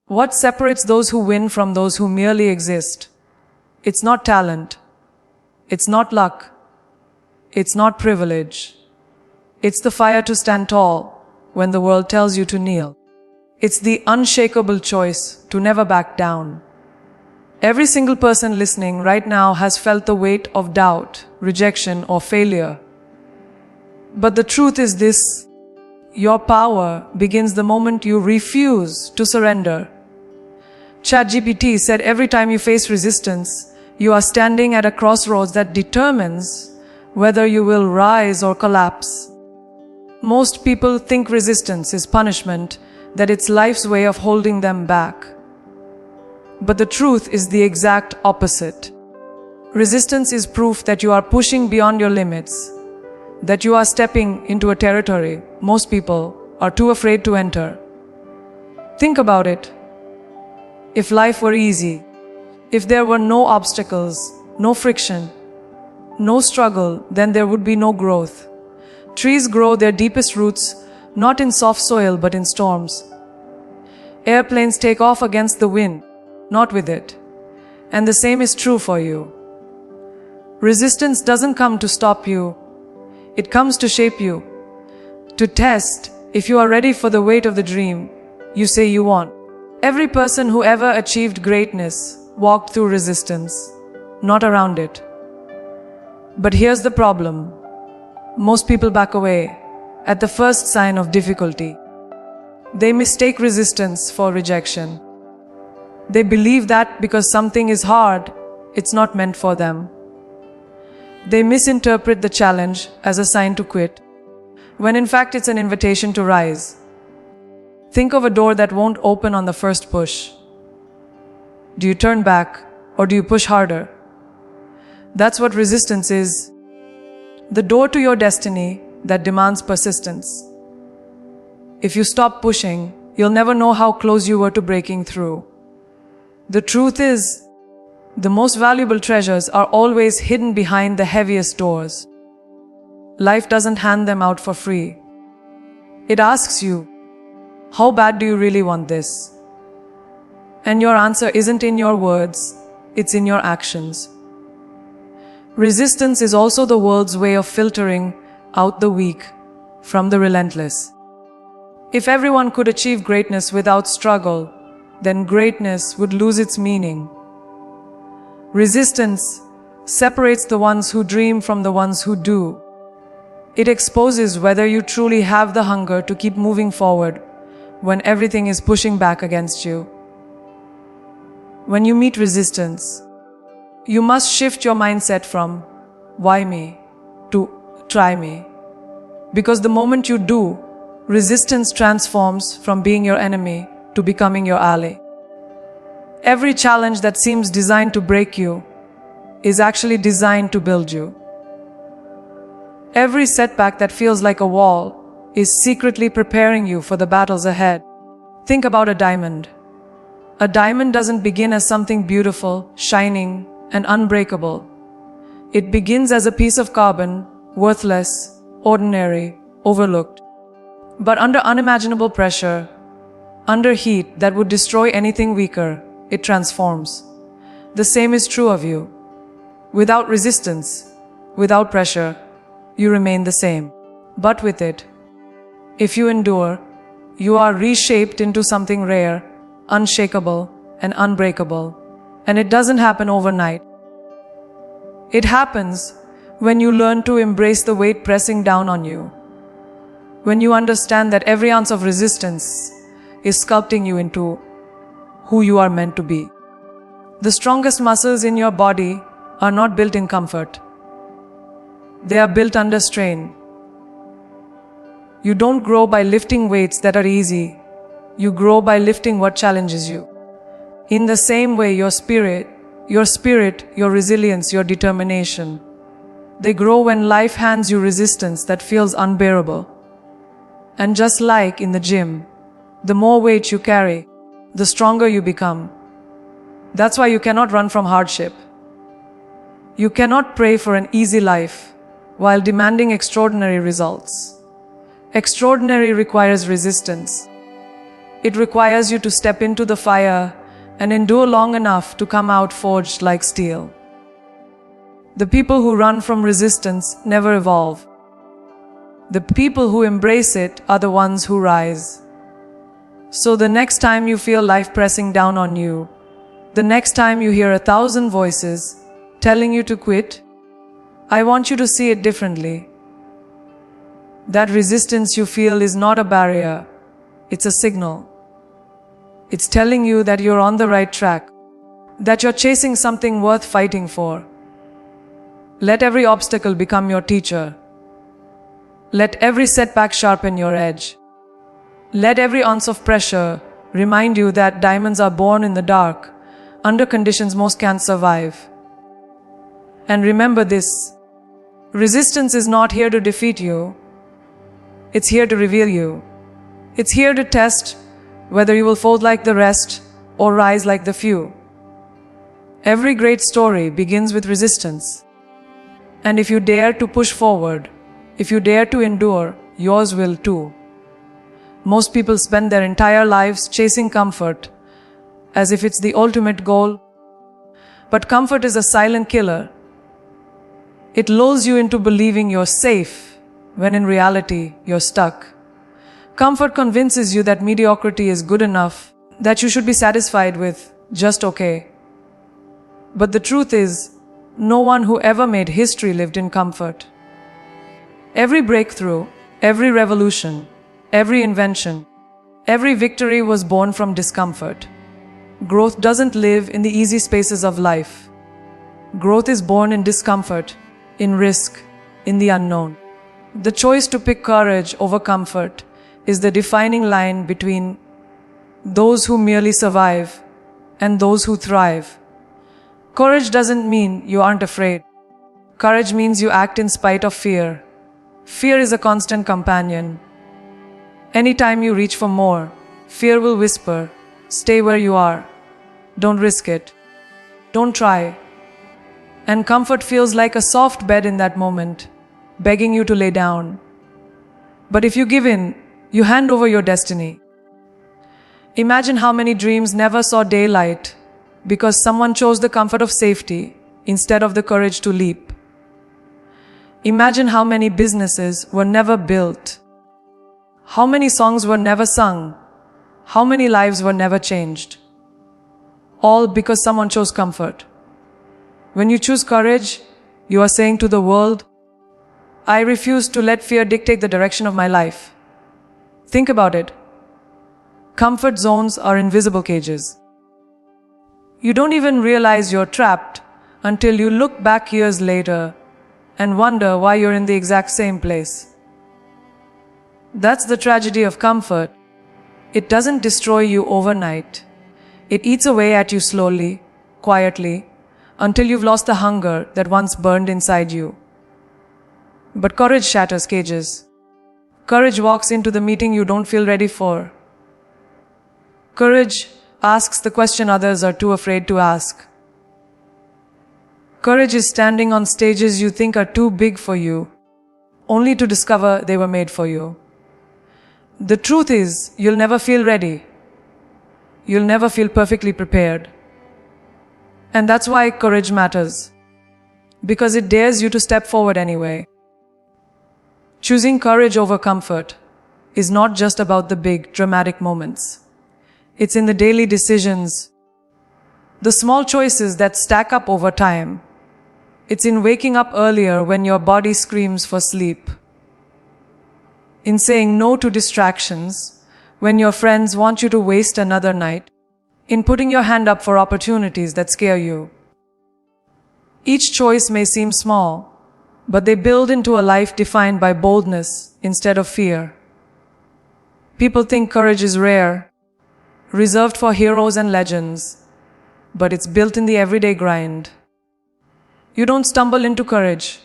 What separates those who win from those who merely exist? It's not talent. It's not luck. It's not privilege. It's the fire to stand tall when the world tells you to kneel. It's the unshakable choice to never back down. Every single person listening right now has felt the weight of doubt, rejection, or failure. But the truth is this: your power begins the moment you refuse to surrender. ChatGPT said every time you face resistance, you are standing at a crossroads that determines whether you will rise or collapse. Most people think resistance is punishment, that it's life's way of holding them back. But the truth is the exact opposite. Resistance is proof that you are pushing beyond your limits, that you are stepping into a territory most people are too afraid to enter. Think about it. If life were easy, if there were no obstacles, no friction, no struggle, then there would be no growth. Trees grow their deepest roots not in soft soil but in storms. Airplanes take off against the wind, not with it. And the same is true for you. Resistance doesn't come to stop you. It comes to shape you, to test if you are ready for the weight of the dream you say you want. Every person who ever achieved greatness walked through resistance, not around it. But here's the problem. Most people back away at the first sign of difficulty. They mistake resistance for rejection. They believe that because something is hard, it's not meant for them. They misinterpret the challenge as a sign to quit, when in fact it's an invitation to rise. Think of a door that won't open on the first push. Do you turn back or do you push harder? That's what resistance is. The door to your destiny that demands persistence. If you stop pushing, you'll never know how close you were to breaking through. The truth is, the most valuable treasures are always hidden behind the heaviest doors. Life doesn't hand them out for free. It asks you, how bad do you really want this? And your answer isn't in your words, it's in your actions. Resistance is also the world's way of filtering out the weak from the relentless. If everyone could achieve greatness without struggle, then greatness would lose its meaning. Resistance separates the ones who dream from the ones who do. It exposes whether you truly have the hunger to keep moving forward when everything is pushing back against you. When you meet resistance, you must shift your mindset from "why me" to "try me." Because the moment you do, resistance transforms from being your enemy to becoming your ally. Every challenge that seems designed to break you is actually designed to build you. Every setback that feels like a wall is secretly preparing you for the battles ahead. Think about a diamond. A diamond doesn't begin as something beautiful, shining, and unbreakable. It begins as a piece of carbon, worthless, ordinary, overlooked. But under unimaginable pressure, under heat that would destroy anything weaker, it transforms. The same is true of you. Without resistance, without pressure, you remain the same. But with it, if you endure, you are reshaped into something rare, unshakable, and unbreakable. And it doesn't happen overnight. It happens when you learn to embrace the weight pressing down on you. When you understand that every ounce of resistance is sculpting you into who you are meant to be. The strongest muscles in your body are not built in comfort. They are built under strain. You don't grow by lifting weights that are easy. You grow by lifting what challenges you. In the same way, your spirit, your resilience, your determination, they grow when life hands you resistance that feels unbearable. And just like in the gym, the more weight you carry, the stronger you become. That's why you cannot run from hardship. You cannot pray for an easy life while demanding extraordinary results. Extraordinary requires resistance. It requires you to step into the fire and endure long enough to come out forged like steel. The people who run from resistance never evolve. The people who embrace it are the ones who rise. So the next time you feel life pressing down on you, the next time you hear 1,000 voices telling you to quit, I want you to see it differently. That resistance you feel is not a barrier, it's a signal. It's telling you that you're on the right track, that you're chasing something worth fighting for. Let every obstacle become your teacher. Let every setback sharpen your edge. Let every ounce of pressure remind you that diamonds are born in the dark, under conditions most can't survive. And remember this, resistance is not here to defeat you. It's here to reveal you. It's here to test whether you will fold like the rest or rise like the few. Every great story begins with resistance. And if you dare to push forward, if you dare to endure, yours will too. Most people spend their entire lives chasing comfort, as if it's the ultimate goal. But comfort is a silent killer. It lulls you into believing you're safe, when in reality, you're stuck. Comfort convinces you that mediocrity is good enough, that you should be satisfied with just okay. But the truth is, no one who ever made history lived in comfort. Every breakthrough, every revolution, every invention, every victory was born from discomfort. Growth doesn't live in the easy spaces of life. Growth is born in discomfort, in risk, in the unknown. The choice to pick courage over comfort is the defining line between those who merely survive and those who thrive. Courage doesn't mean you aren't afraid. Courage means you act in spite of fear. Fear is a constant companion. Anytime you reach for more, fear will whisper, stay where you are. Don't risk it. Don't try. And comfort feels like a soft bed in that moment, begging you to lay down. But if you give in, you hand over your destiny. Imagine how many dreams never saw daylight because someone chose the comfort of safety instead of the courage to leap. Imagine how many businesses were never built, how many songs were never sung, how many lives were never changed. All because someone chose comfort. When you choose courage, you are saying to the world, I refuse to let fear dictate the direction of my life. Think about it. Comfort zones are invisible cages. You don't even realize you're trapped until you look back years later and wonder why you're in the exact same place. That's the tragedy of comfort. It doesn't destroy you overnight. It eats away at you slowly, quietly, until you've lost the hunger that once burned inside you. But courage shatters cages. Courage walks into the meeting you don't feel ready for. Courage asks the question others are too afraid to ask. Courage is standing on stages you think are too big for you, only to discover they were made for you. The truth is, you'll never feel ready. You'll never feel perfectly prepared. And that's why courage matters. Because it dares you to step forward anyway. Choosing courage over comfort is not just about the big, dramatic moments. It's in the daily decisions, the small choices that stack up over time. It's in waking up earlier when your body screams for sleep. In saying no to distractions when your friends want you to waste another night. In putting your hand up for opportunities that scare you. Each choice may seem small, but they build into a life defined by boldness instead of fear. People think courage is rare, reserved for heroes and legends, but it's built in the everyday grind. You don't stumble into courage.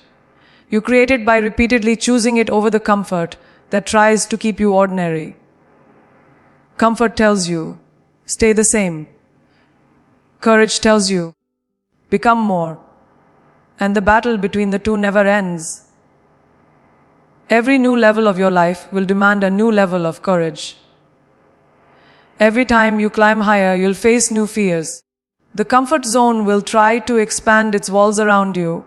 You create it by repeatedly choosing it over the comfort that tries to keep you ordinary. Comfort tells you, stay the same. Courage tells you, become more. And the battle between the two never ends. Every new level of your life will demand a new level of courage. Every time you climb higher, you'll face new fears. The comfort zone will try to expand its walls around you,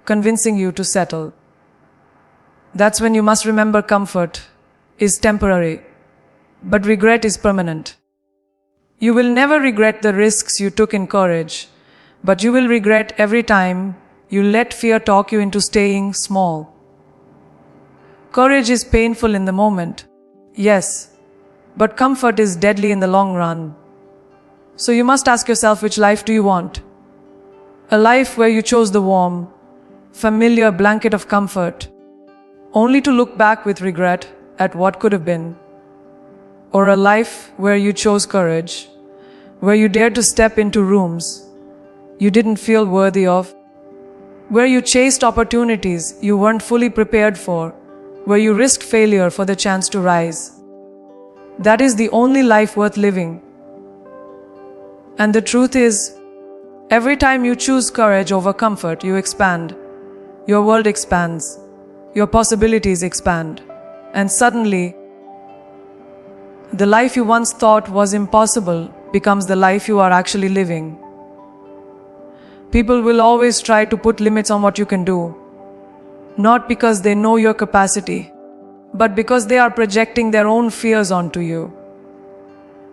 convincing you to settle. That's when you must remember comfort is temporary, but regret is permanent. You will never regret the risks you took in courage, but you will regret every time you let fear talk you into staying small. Courage is painful in the moment, yes, but comfort is deadly in the long run. So you must ask yourself, which life do you want? A life where you chose the warm, familiar blanket of comfort, only to look back with regret at what could have been. Or a life where you chose courage, where you dared to step into rooms you didn't feel worthy of, where you chased opportunities you weren't fully prepared for, where you risked failure for the chance to rise. That is the only life worth living. And the truth is, every time you choose courage over comfort, you expand. Your world expands. Your possibilities expand. And suddenly, the life you once thought was impossible becomes the life you are actually living. People will always try to put limits on what you can do, not because they know your capacity, but because they are projecting their own fears onto you.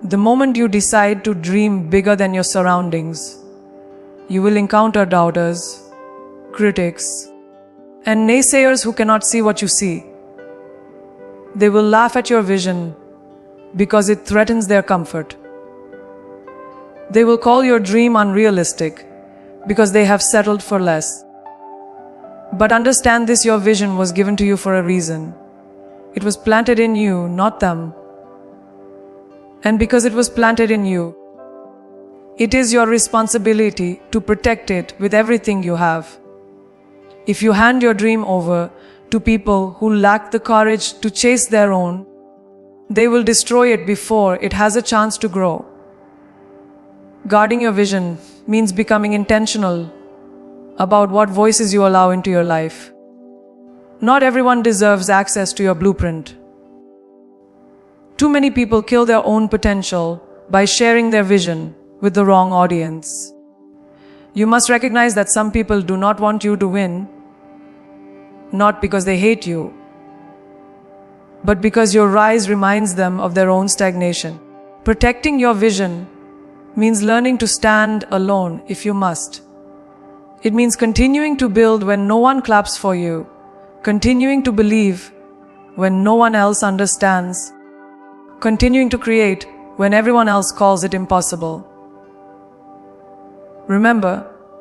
The moment you decide to dream bigger than your surroundings, you will encounter doubters, critics, and naysayers who cannot see what you see. They will laugh at your vision because it threatens their comfort. They will call your dream unrealistic because they have settled for less. But understand this, your vision was given to you for a reason. It was planted in you, not them. And because it was planted in you, it is your responsibility to protect it with everything you have. If you hand your dream over to people who lack the courage to chase their own, they will destroy it before it has a chance to grow. Guarding your vision means becoming intentional about what voices you allow into your life. Not everyone deserves access to your blueprint. Too many people kill their own potential by sharing their vision with the wrong audience. You must recognize that some people do not want you to win, not because they hate you, but because your rise reminds them of their own stagnation. Protecting your vision means learning to stand alone if you must. It means continuing to build when no one claps for you, continuing to believe when no one else understands, continuing to create when everyone else calls it impossible. Remember,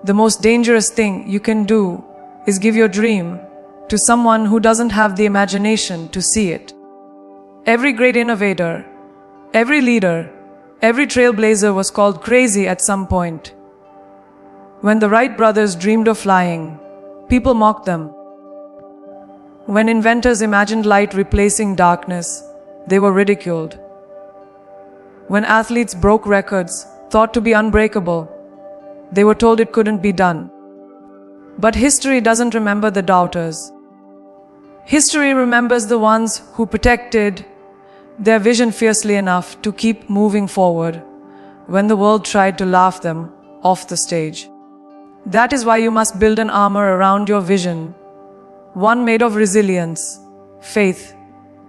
the most dangerous thing you can do is give your dream to someone who doesn't have the imagination to see it. Every great innovator, every leader, every trailblazer was called crazy at some point. When the Wright brothers dreamed of flying, people mocked them. When inventors imagined light replacing darkness, they were ridiculed. When athletes broke records thought to be unbreakable, they were told it couldn't be done. But history doesn't remember the doubters. History remembers the ones who protected their vision fiercely enough to keep moving forward when the world tried to laugh them off the stage. That is why you must build an armor around your vision, one made of resilience, faith,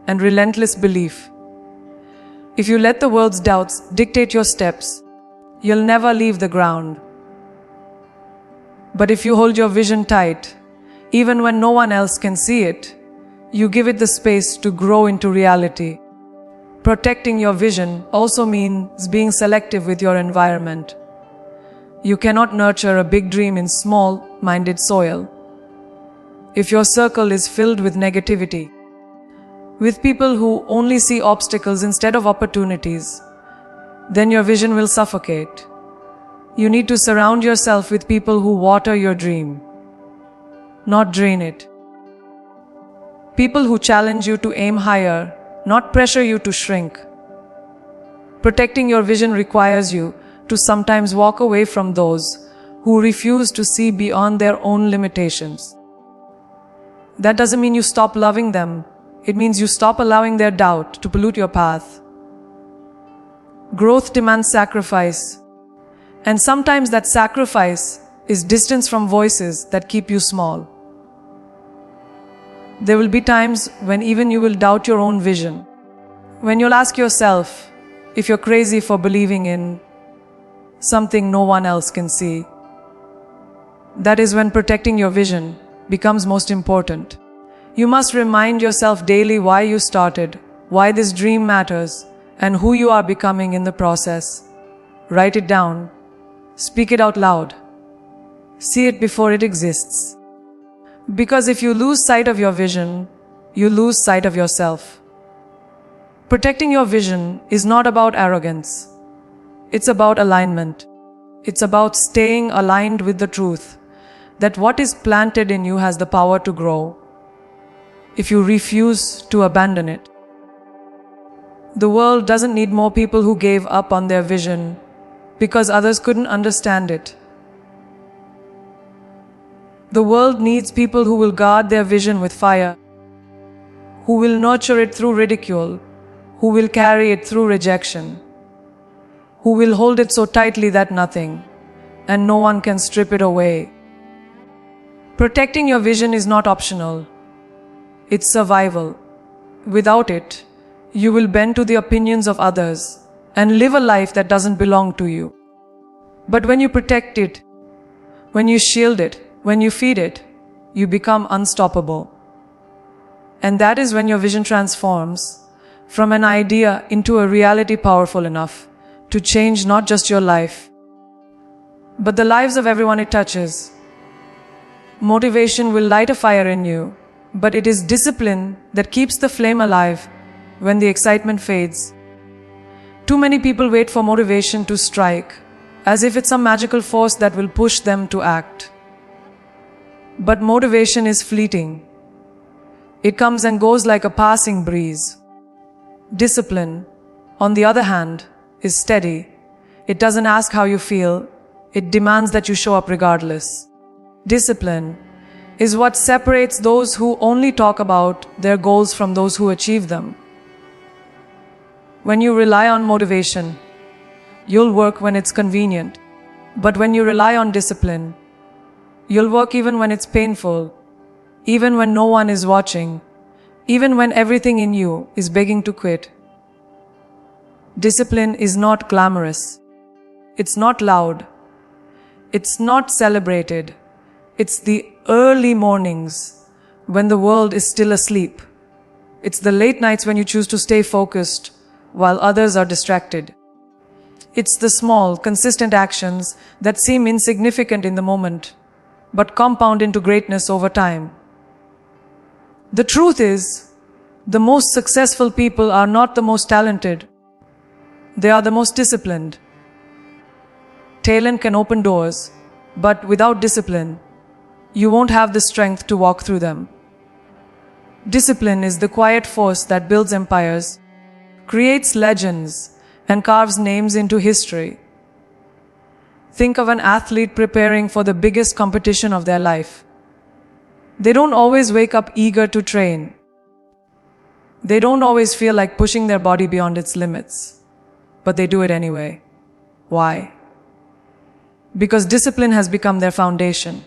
and relentless belief. If you let the world's doubts dictate your steps, you'll never leave the ground. But if you hold your vision tight, even when no one else can see it, you give it the space to grow into reality. Protecting your vision also means being selective with your environment. You cannot nurture a big dream in small-minded soil. If your circle is filled with negativity, with people who only see obstacles instead of opportunities, then your vision will suffocate. You need to surround yourself with people who water your dream, not drain it. People who challenge you to aim higher, not pressure you to shrink. Protecting your vision requires you to sometimes walk away from those who refuse to see beyond their own limitations. That doesn't mean you stop loving them. It means you stop allowing their doubt to pollute your path. Growth demands sacrifice. And sometimes that sacrifice is distance from voices that keep you small. There will be times when even you will doubt your own vision. When you'll ask yourself if you're crazy for believing in something no one else can see. That is when protecting your vision becomes most important. You must remind yourself daily why you started, why this dream matters, and who you are becoming in the process. Write it down. Speak it out loud. See it before it exists. Because if you lose sight of your vision, you lose sight of yourself. Protecting your vision is not about arrogance. It's about alignment. It's about staying aligned with the truth that what is planted in you has the power to grow if you refuse to abandon it. The world doesn't need more people who gave up on their vision because others couldn't understand it. The world needs people who will guard their vision with fire, who will nurture it through ridicule, who will carry it through rejection, who will hold it so tightly that nothing and no one can strip it away. Protecting your vision is not optional. It's survival. Without it, you will bend to the opinions of others and live a life that doesn't belong to you. But when you protect it, when you shield it, when you feed it, you become unstoppable. And that is when your vision transforms from an idea into a reality powerful enough to change not just your life, but the lives of everyone it touches. Motivation will light a fire in you, but it is discipline that keeps the flame alive when the excitement fades. Too many people wait for motivation to strike, as if it's some magical force that will push them to act. But motivation is fleeting. It comes and goes like a passing breeze. Discipline, on the other hand, is steady. It doesn't ask how you feel. It demands that you show up regardless. Discipline is what separates those who only talk about their goals from those who achieve them. When you rely on motivation, you'll work when it's convenient. But when you rely on discipline, you'll work even when it's painful, even when no one is watching, even when everything in you is begging to quit. Discipline is not glamorous. It's not loud. It's not celebrated. It's the early mornings when the world is still asleep. It's the late nights when you choose to stay focused while others are distracted. It's the small, consistent actions that seem insignificant in the moment, but compound into greatness over time. The truth is, the most successful people are not the most talented. They are the most disciplined. Talent can open doors, but without discipline, you won't have the strength to walk through them. Discipline is the quiet force that builds empires, creates legends, and carves names into history. Think of an athlete preparing for the biggest competition of their life. They don't always wake up eager to train. They don't always feel like pushing their body beyond its limits, but they do it anyway. Why? Because discipline has become their foundation.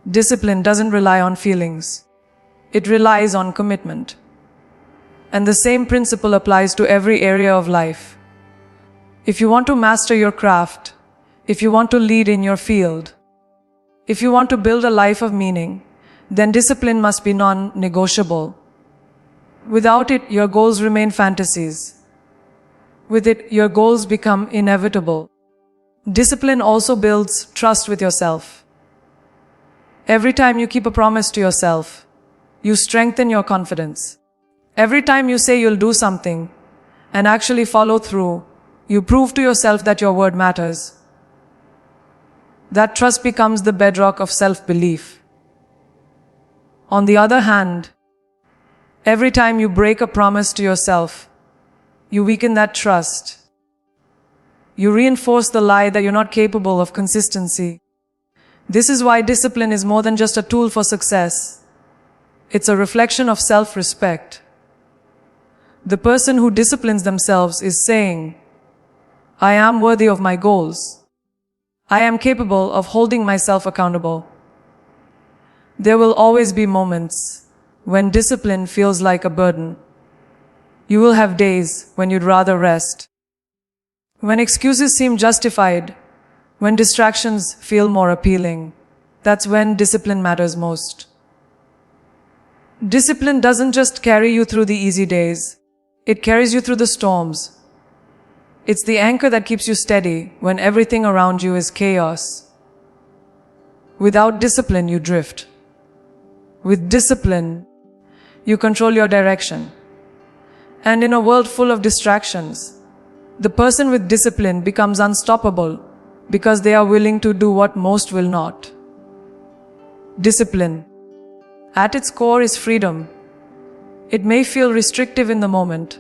Discipline doesn't rely on feelings. It relies on commitment. And the same principle applies to every area of life. If you want to master your craft, if you want to lead in your field, if you want to build a life of meaning, then discipline must be non-negotiable. Without it, your goals remain fantasies. With it, your goals become inevitable. Discipline also builds trust with yourself. Every time you keep a promise to yourself, you strengthen your confidence. Every time you say you'll do something and actually follow through, you prove to yourself that your word matters. That trust becomes the bedrock of self-belief. On the other hand, every time you break a promise to yourself, you weaken that trust. You reinforce the lie that you're not capable of consistency. This is why discipline is more than just a tool for success. It's a reflection of self-respect. The person who disciplines themselves is saying, I am worthy of my goals. I am capable of holding myself accountable. There will always be moments when discipline feels like a burden. You will have days when you'd rather rest. When excuses seem justified, when distractions feel more appealing, that's when discipline matters most. Discipline doesn't just carry you through the easy days, it carries you through the storms. It's the anchor that keeps you steady when everything around you is chaos. Without discipline, you drift. With discipline, you control your direction. And in a world full of distractions, the person with discipline becomes unstoppable because they are willing to do what most will not. Discipline, at its core, is freedom. It may feel restrictive in the moment,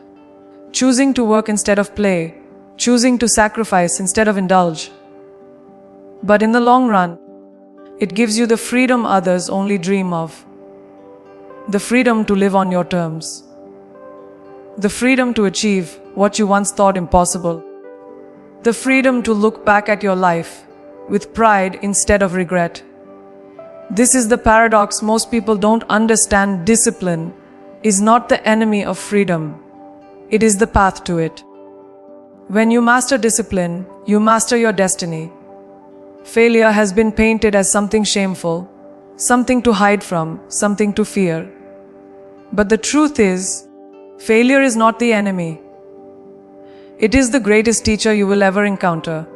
choosing to work instead of play, choosing to sacrifice instead of indulge. But in the long run, it gives you the freedom others only dream of. The freedom to live on your terms. The freedom to achieve what you once thought impossible. The freedom to look back at your life with pride instead of regret. This is the paradox most people don't understand. Discipline is not the enemy of freedom. It is the path to it. When you master discipline, you master your destiny. Failure has been painted as something shameful, something to hide from, something to fear. But the truth is, failure is not the enemy. It is the greatest teacher you will ever encounter.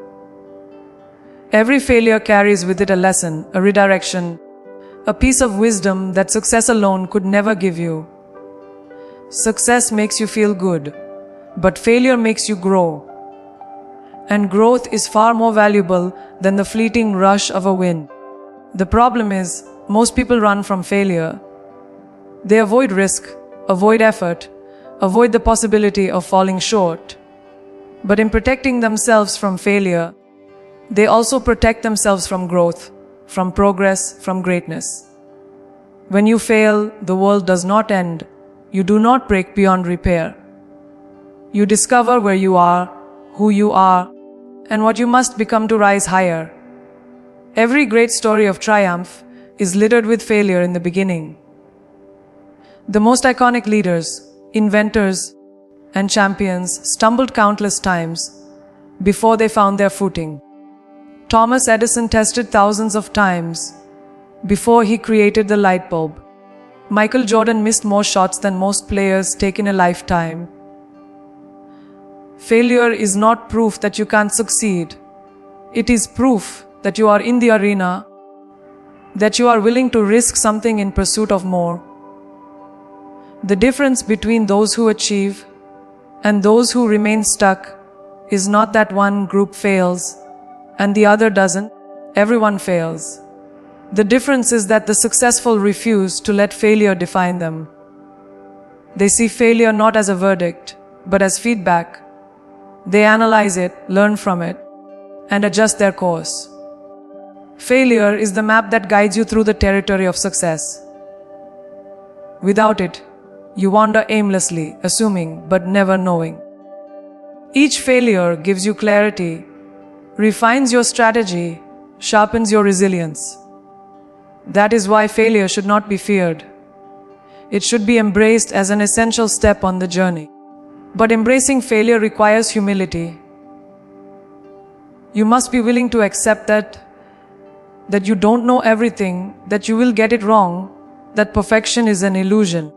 Every failure carries with it a lesson, a redirection, a piece of wisdom that success alone could never give you. Success makes you feel good, but failure makes you grow. And growth is far more valuable than the fleeting rush of a win. The problem is, most people run from failure. They avoid risk, avoid effort, avoid the possibility of falling short. But in protecting themselves from failure, they also protect themselves from growth, from progress, from greatness. When you fail, the world does not end. You do not break beyond repair. You discover where you are, who you are, and what you must become to rise higher. Every great story of triumph is littered with failure in the beginning. The most iconic leaders, inventors, and champions stumbled countless times before they found their footing. Thomas Edison tested thousands of times before he created the light bulb. Michael Jordan missed more shots than most players take in a lifetime. Failure is not proof that you can't succeed. It is proof that you are in the arena, that you are willing to risk something in pursuit of more. The difference between those who achieve and those who remain stuck is not that one group fails and the other doesn't. Everyone fails. The difference is that the successful refuse to let failure define them. They see failure not as a verdict, but as feedback. They analyze it, learn from it, and adjust their course. Failure is the map that guides you through the territory of success. Without it, you wander aimlessly, assuming but never knowing. Each failure gives you clarity, refines your strategy, sharpens your resilience. That is why failure should not be feared. It should be embraced as an essential step on the journey. But embracing failure requires humility. You must be willing to accept that you don't know everything, that you will get it wrong, that perfection is an illusion.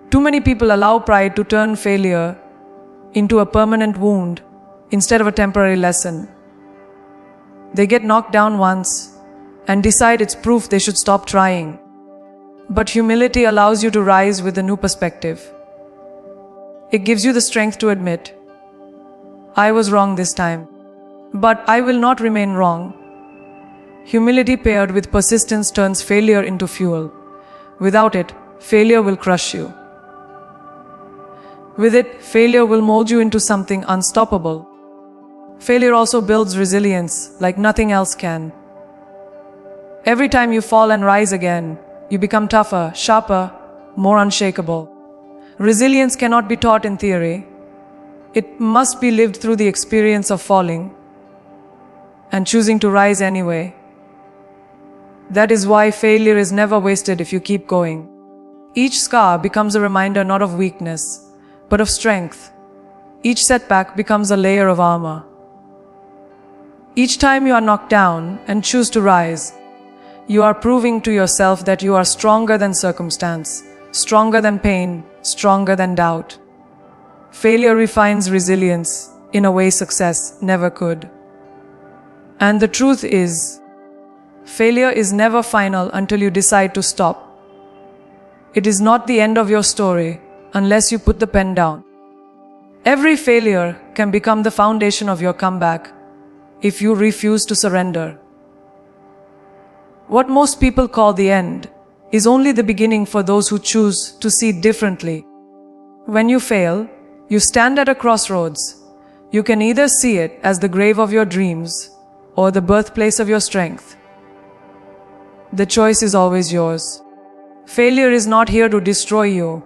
Too many people allow pride to turn failure into a permanent wound instead of a temporary lesson. They get knocked down once and decide it's proof they should stop trying. But humility allows you to rise with a new perspective. It gives you the strength to admit, I was wrong this time, but I will not remain wrong. Humility paired with persistence turns failure into fuel. Without it, failure will crush you. With it, failure will mold you into something unstoppable. Failure also builds resilience like nothing else can. Every time you fall and rise again, you become tougher, sharper, more unshakable. Resilience cannot be taught in theory. It must be lived through the experience of falling and choosing to rise anyway. That is why failure is never wasted if you keep going. Each scar becomes a reminder not of weakness, but of strength. Each setback becomes a layer of armor. Each time you are knocked down and choose to rise, you are proving to yourself that you are stronger than circumstance, stronger than pain, stronger than doubt. Failure refines resilience in a way success never could. And the truth is, failure is never final until you decide to stop. It is not the end of your story unless you put the pen down. Every failure can become the foundation of your comeback if you refuse to surrender. What most people call the end is only the beginning for those who choose to see differently. When you fail, you stand at a crossroads. You can either see it as the grave of your dreams or the birthplace of your strength. The choice is always yours. Failure is not here to destroy you.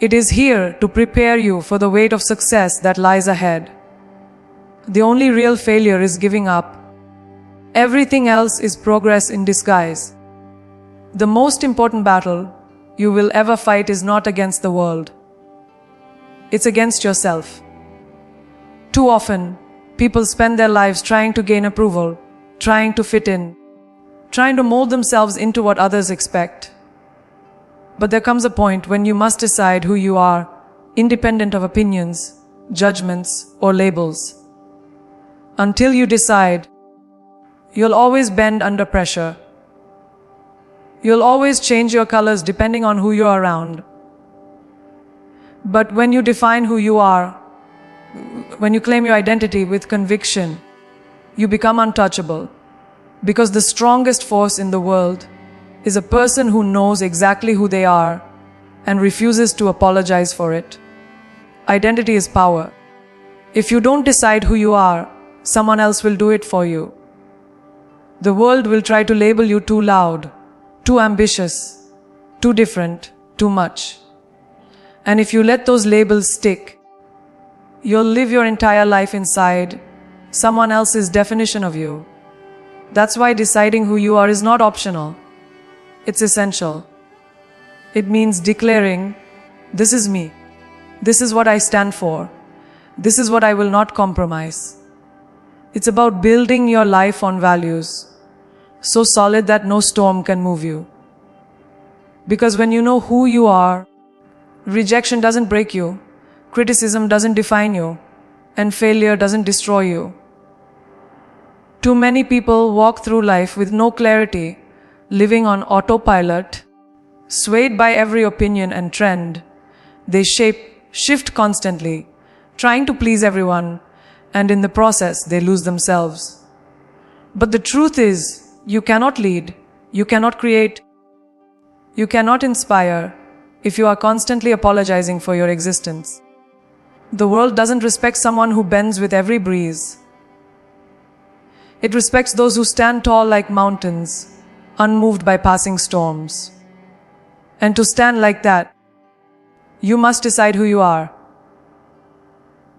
It is here to prepare you for the weight of success that lies ahead. The only real failure is giving up. Everything else is progress in disguise. The most important battle you will ever fight is not against the world. It's against yourself. Too often, people spend their lives trying to gain approval, trying to fit in, trying to mold themselves into what others expect. But there comes a point when you must decide who you are, independent of opinions, judgments, or labels. Until you decide, you'll always bend under pressure. You'll always change your colors depending on who you're around. But when you define who you are, when you claim your identity with conviction, you become untouchable. Because the strongest force in the world is a person who knows exactly who they are and refuses to apologize for it. Identity is power. If you don't decide who you are, someone else will do it for you. The world will try to label you too loud, too ambitious, too different, too much. And if you let those labels stick, you'll live your entire life inside someone else's definition of you. That's why deciding who you are is not optional. It's essential. It means declaring, this is me. This is what I stand for. This is what I will not compromise. It's about building your life on values so solid that no storm can move you. Because when you know who you are, rejection doesn't break you, criticism doesn't define you, and failure doesn't destroy you. Too many people walk through life with no clarity, living on autopilot, swayed by every opinion and trend. They shift constantly, trying to please everyone, and in the process, they lose themselves. But the truth is, you cannot lead, you cannot create, you cannot inspire if you are constantly apologizing for your existence. The world doesn't respect someone who bends with every breeze. It respects those who stand tall like mountains, unmoved by passing storms. And to stand like that, you must decide who you are.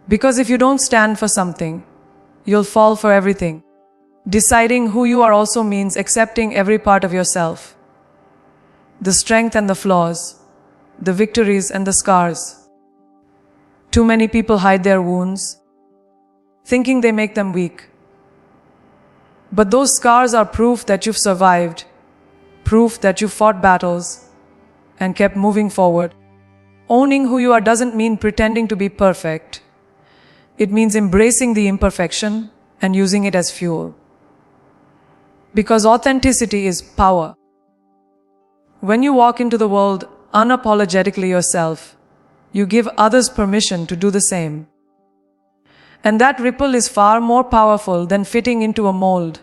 Because if you don't stand for something, you'll fall for everything. Deciding who you are also means accepting every part of yourself. The strength and the flaws, the victories and the scars. Too many people hide their wounds, thinking they make them weak. But those scars are proof that you've survived, proof that you fought battles and kept moving forward. Owning who you are doesn't mean pretending to be perfect. It means embracing the imperfection and using it as fuel. Because authenticity is power. When you walk into the world unapologetically yourself, you give others permission to do the same. And that ripple is far more powerful than fitting into a mold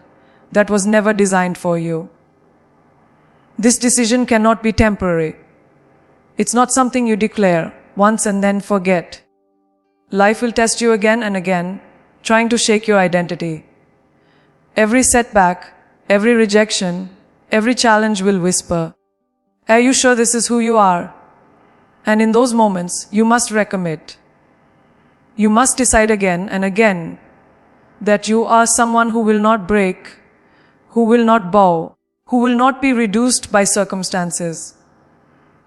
that was never designed for you. This decision cannot be temporary. It's not something you declare once and then forget. Life will test you again and again, trying to shake your identity. Every setback, every rejection, every challenge will whisper, "Are you sure this is who you are?" And in those moments, you must recommit. You must decide again and again that you are someone who will not break, who will not bow, who will not be reduced by circumstances.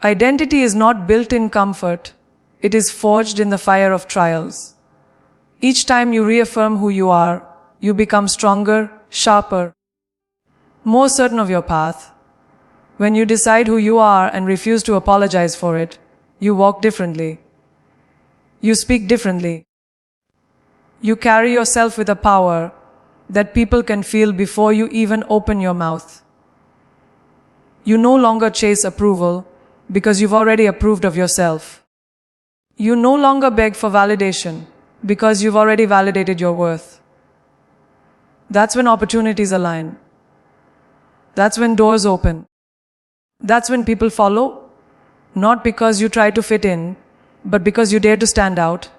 Identity is not built in comfort, it is forged in the fire of trials. Each time you reaffirm who you are, you become stronger, sharper, more certain of your path. When you decide who you are and refuse to apologize for it, you walk differently. You speak differently. You carry yourself with a power that people can feel before you even open your mouth. You no longer chase approval because you've already approved of yourself. You no longer beg for validation because you've already validated your worth. That's when opportunities align. That's when doors open. That's when people follow, not because you try to fit in, but because you dare to stand out.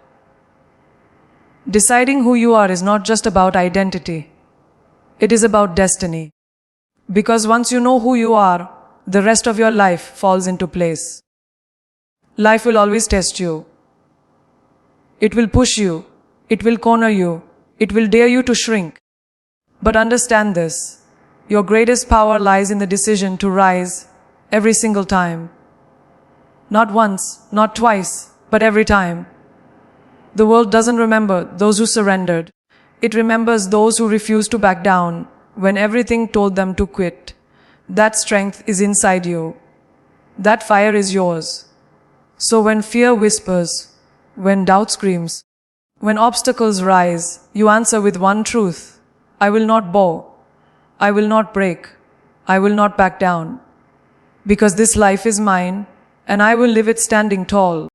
Deciding who you are is not just about identity. It is about destiny. Because once you know who you are, the rest of your life falls into place. Life will always test you. It will push you. It will corner you. It will dare you to shrink. But understand this. Your greatest power lies in the decision to rise every single time. Not once, not twice, but every time. The world doesn't remember those who surrendered. It remembers those who refused to back down when everything told them to quit. That strength is inside you. That fire is yours. So when fear whispers, when doubt screams, when obstacles rise, you answer with one truth. I will not bow. I will not break. I will not back down. Because this life is mine, and I will live it standing tall.